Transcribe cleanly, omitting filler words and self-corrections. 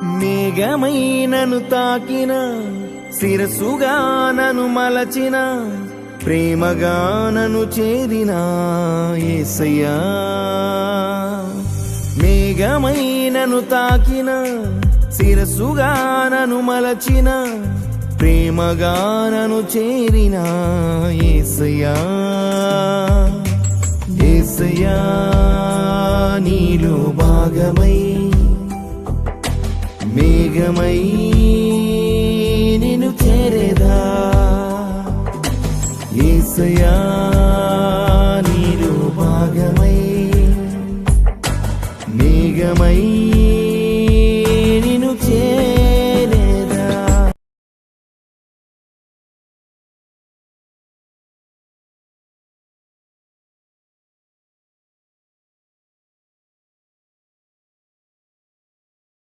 మేఘమై నన్ను తాకిన శిరసుగా నన్ను మలచిన ప్రేమగా నన్ను చేరిన యేసయ్యా మేఘమై నన్ను తాకిన శిరసుగా నన్ను మలచిన ప్రేమగా నన్ను చేరిన యేసయ్యా యేసయ్యా నీలో భాగమై మేఘమై నిన్ను చేరేదా యేసయ్యా